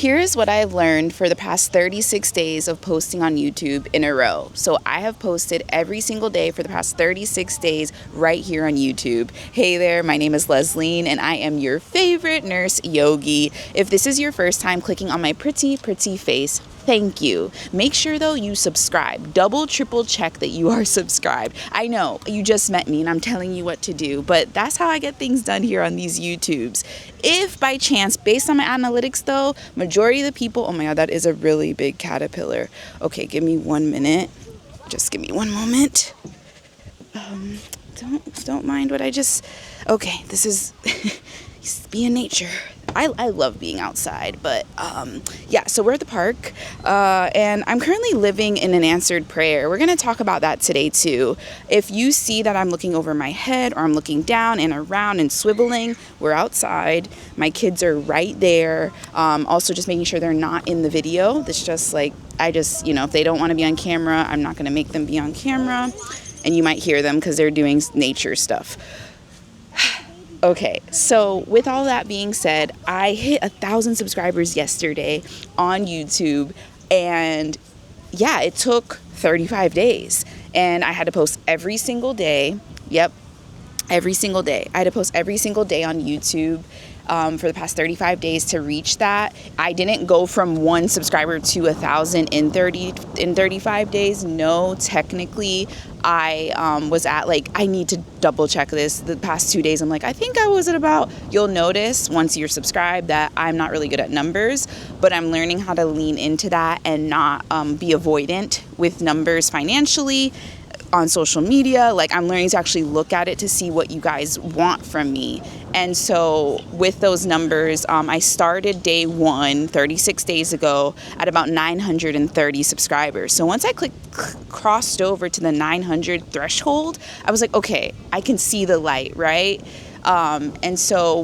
Here's what I've learned for the past 36 days of posting on YouTube in a row. So I have posted every single day for the past 36 days right here on YouTube. Hey there, my name is Lesline and I am your favorite nurse yogi. If this is your first time clicking on my pretty face, thank you. Make sure though you subscribe. Double, triple check that you are subscribed. I know you just met me and I'm telling you what to do, but that's how I get things done here on these YouTubes. If by chance, based on my analytics though, majority of the people, oh my God, that is a really big caterpillar. Okay, give me 1 minute. Just give me one moment. Don't mind what I just, okay, this is, be in nature. I love being outside, but yeah, so we're at the park and I'm currently living in an answered prayer. We're going to talk about that today too. If you see that I'm looking over my head or I'm looking down and around and swiveling, we're outside. My kids are right there. Also just making sure they're not in the video. That's just like, if they don't want to be on camera, I'm not going to make them be on camera, and you might hear them because they're doing nature stuff. Okay, so with all that being said, I hit 1,000 subscribers yesterday on YouTube, and yeah, it took 35 days, and I had to post every single day. Yep, every single day. I had to post every single day on YouTube for the past 35 days to reach that. I didn't go from 1 subscriber to 1,000 in 35 days. No, technically, I was at I need to double check this. The past 2 days, I'm like, I think I was at about, you'll notice once you're subscribed that I'm not really good at numbers, but I'm learning how to lean into that and not be avoidant with numbers financially on social media. I'm learning to actually look at it to see what you guys want from me. And so with those numbers, I started day 1, 36 days ago, at about 930 subscribers. So once I crossed over to the 900 threshold, I was like, okay, I can see the light, right? And so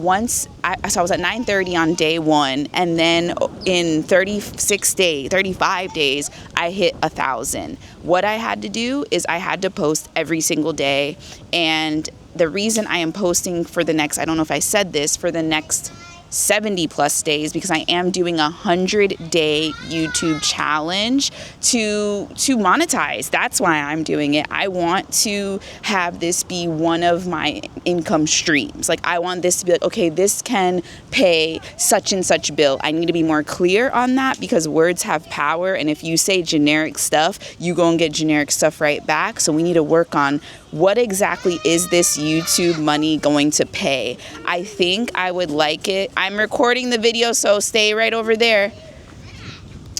I was at 930 on day 1, and then in 35 days, I hit 1,000. What I had to do is I had to post every single day. And the reason I am posting for the next, I don't know if I said this, for the next 70 plus days, because I am doing a 100-day YouTube challenge to monetize. That's why I'm doing it. I want to have this be one of my income streams. I want this to be okay, this can pay such and such bill. I need to be more clear on that because words have power. And if you say generic stuff, you go and get generic stuff right back. So we need to work on what exactly is this YouTube money going to pay. I think I would like it. I'm recording the video, so stay right over there.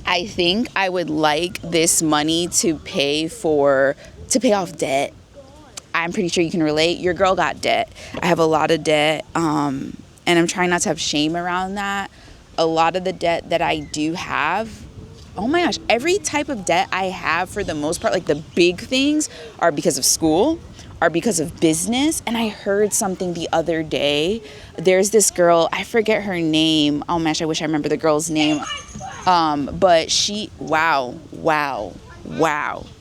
I think I would like this money to pay off debt. I'm pretty sure you can relate. Your girl got debt. I have a lot of debt, and I'm trying not to have shame around that. A lot of the debt that I do have, oh my gosh, every type of debt I have for the most part, the big things, are because of school, are because of business. And I heard something the other day. There's this girl, I forget her name. Oh my gosh, I wish I remember the girl's name. But she, wow.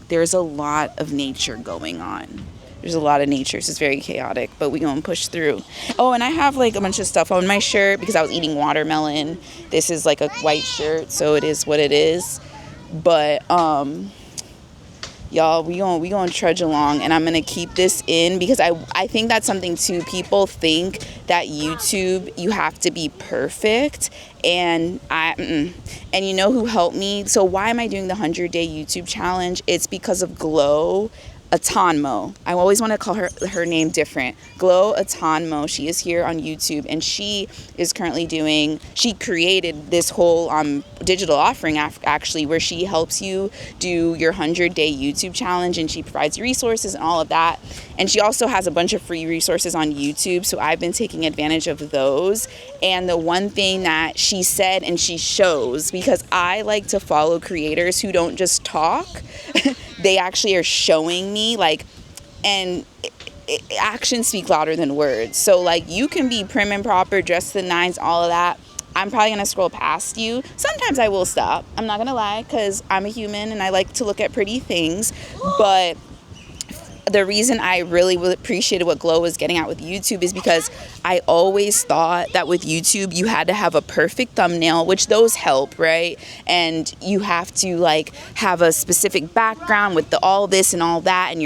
There's a lot of nature going on. There's a lot of nature, so it's very chaotic, but we gonna push through. Oh, and I have a bunch of stuff on my shirt because I was eating watermelon. This is a white shirt, so it is what it is. But y'all, we gonna trudge along, and I'm gonna keep this in because I think that's something too. People think that YouTube, you have to be perfect, and and you know who helped me? So why am I doing the 100-day YouTube challenge? It's because of Glow Atonmo. I always want to call her name different. Glow Atonmo. She is here on YouTube, and she is currently she created this whole digital offering actually, where she helps you do your 100-day YouTube challenge, and she provides resources and all of that. And she also has a bunch of free resources on YouTube, so I've been taking advantage of those. And the one thing that she said, and she shows, because I like to follow creators who don't just talk, they actually are showing me, and actions speak louder than words. So you can be prim and proper, dressed to the nines, all of that. I'm probably going to scroll past you. Sometimes I will stop. I'm not going to lie, because I'm a human and I like to look at pretty things. But the reason I really appreciated what Glow was getting at with YouTube is because I always thought that with YouTube, you had to have a perfect thumbnail, which those help, right? And you have to like have a specific background with all this and all that. And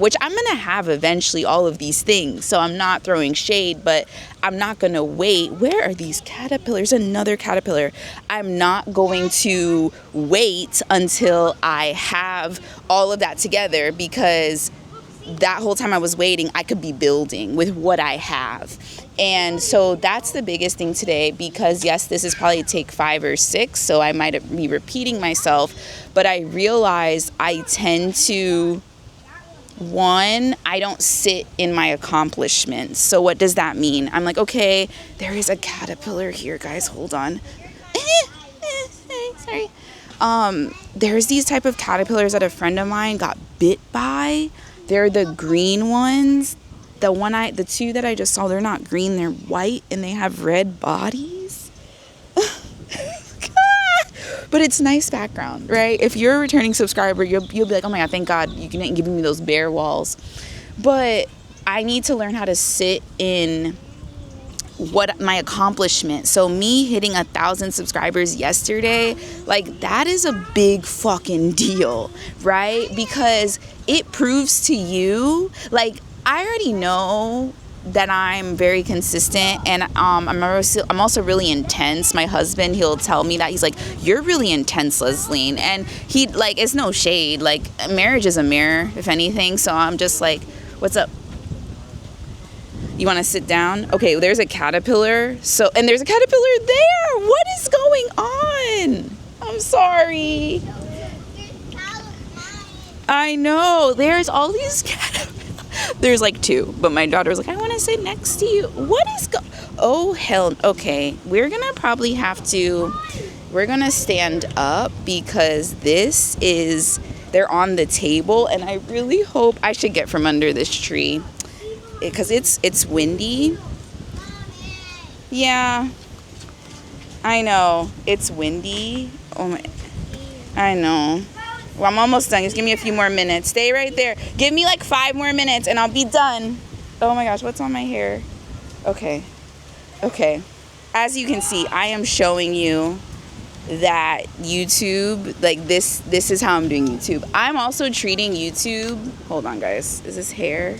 which I'm going to have eventually all of these things. So I'm not throwing shade, but I'm not going to wait. Where are these caterpillars? Another caterpillar. I'm not going to wait until I have all of that together, because that whole time I was waiting, I could be building with what I have. And so that's the biggest thing today, because yes, this is probably take 5 or 6, so I might be repeating myself, but I realize I tend to, I don't sit in my accomplishments. So what does that mean? I'm like, okay, there is a caterpillar here, guys, hold on. Sorry. There's these type of caterpillars that a friend of mine got bit by. They're the green ones. The two that I just saw, they're not green, they're white, and they have red bodies. But it's nice background, right? If you're a returning subscriber, you'll be like, oh my God, thank God you didn't give me those bare walls. But I need to learn how to sit in what my accomplishment. So me hitting 1,000 subscribers yesterday, like that is a big fucking deal, right? Because it proves to you, like, I already know that I'm very consistent, and I'm also really intense. My husband, he'll tell me that. He's like, you're really intense, Lesline. And he, like, it's no shade. Like, marriage is a mirror, if anything. So I'm just like, what's up? You want to sit down? Okay, there's a caterpillar. And there's a caterpillar there. What is going on? I'm sorry. I know. There's all these caterpillars. There's like 2, but my daughter's like, I want to sit next to you. What is oh, hell. Okay, we're going to stand up, because they're on the table, and I really hope I should get from under this tree, because it's windy. Yeah, I know. It's windy. Oh my, I know. Well, I'm almost done. Just give me a few more minutes. Stay right there. Give me like 5 more minutes and I'll be done. Oh my gosh, what's on my hair? Okay. As you can see, I am showing you that YouTube, like this is how I'm doing YouTube. I'm also treating YouTube. Hold on, guys. Is this hair?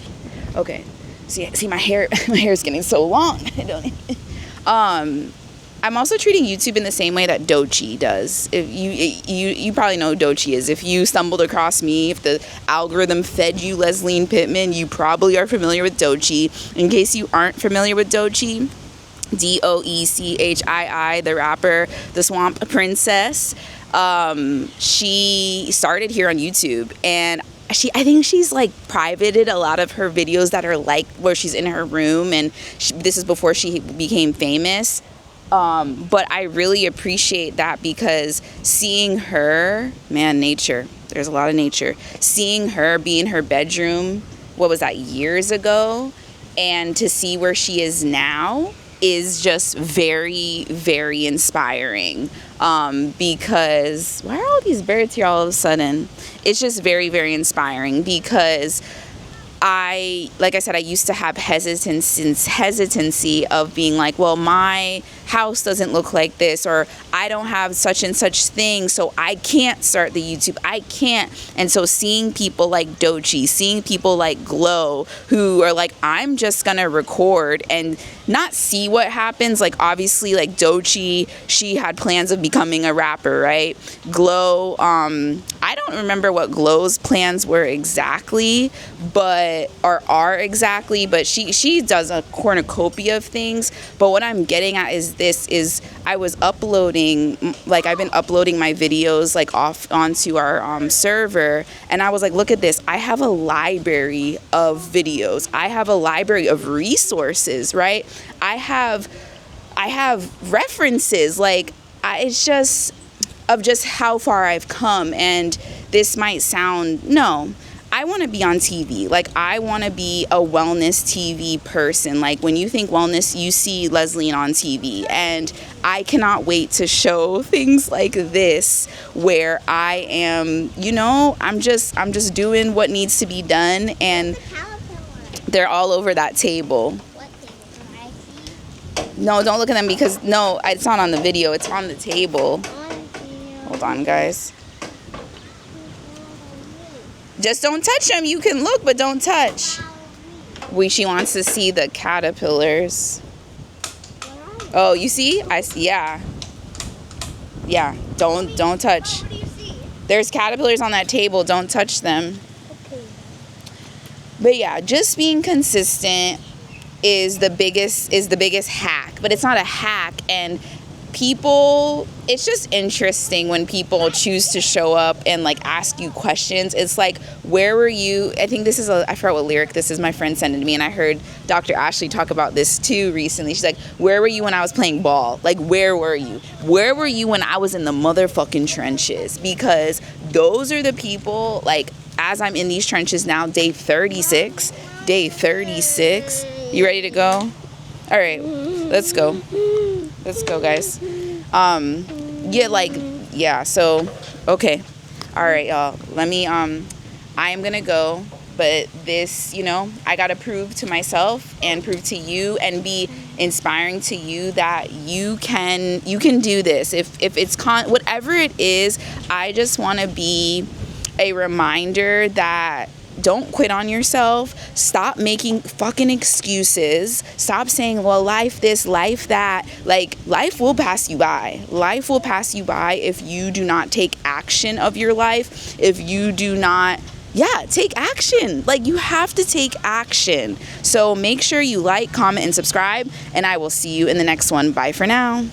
Okay. See my hair is getting so long. I don't I'm also treating YouTube in the same way that Dochi does. If you probably know what Dochi is. If you stumbled across me, if the algorithm fed you Lesline Pittman, you probably are familiar with Dochi. In case you aren't familiar with Dochi, Doechii, the rapper, the Swamp Princess, she started here on YouTube, and I think she's like privated a lot of her videos that are like where she's in her room, and this is before she became famous. But I really appreciate that, because seeing her, man, nature, there's a lot of nature. Seeing her be in her bedroom, what was that, years ago, and to see where she is now is just very, very inspiring. Because why are all these birds here all of a sudden? It's just very, very inspiring, because like I said, I used to have hesitancy of being like, well, my house doesn't look like this, or I don't have such and such thing, so I can't start the YouTube. I can't. And so seeing people like Dochi, seeing people like Glow, who are like, I'm just gonna record and not see what happens. Like, obviously, like Dochi, she had plans of becoming a rapper, right? Glow, I don't remember what Glow's plans were exactly, but she does a cornucopia of things. But what I'm getting at is I was uploading, like, I've been uploading my videos like off onto our server, and I was like, look at this, I have a library of videos, I have a library of resources, right? I have references, like, it's just of just how far I've come. And this might sound, no, I want to be on TV. Like, I want to be a wellness TV person. Like, when you think wellness, you see Lesline on TV. And I cannot wait to show things like this, where I am, I'm just doing what needs to be done. And they're all over that table. No, don't look at them because, no, it's not on the video. It's on the table. Hold on, guys. Just don't touch them. You can look, but don't touch. She wants to see the caterpillars. Oh, you see? I see. Yeah. Yeah. Don't touch. What do you see? There's caterpillars on that table. Don't touch them. Okay. But yeah, just being consistent is the biggest hack. But it's not a hack, and people, it's just interesting when people choose to show up and like ask you questions. It's like, where were you? I think this is I forgot what lyric this is. My friend sent it to me, and I heard Dr. Ashley talk about this too recently. She's like, where were you when I was playing ball? Like, where were you? Where were you when I was in the motherfucking trenches? Because those are the people, like, as I'm in these trenches now, day 36. You ready to go? All right, let's go. Let's go, guys. So, okay. All right, y'all. Let me, I am going to go, but this, I got to prove to myself and prove to you and be inspiring to you that you can do this. If it's whatever it is, I just want to be a reminder that don't quit on yourself. Stop making fucking excuses. Stop saying, well, life this, life that. Like, life will pass you by. Life will pass you by if you do not take action of your life. If you do not, take action. Like, you have to take action. So make sure you like, comment, and subscribe, and I will see you in the next one. Bye for now.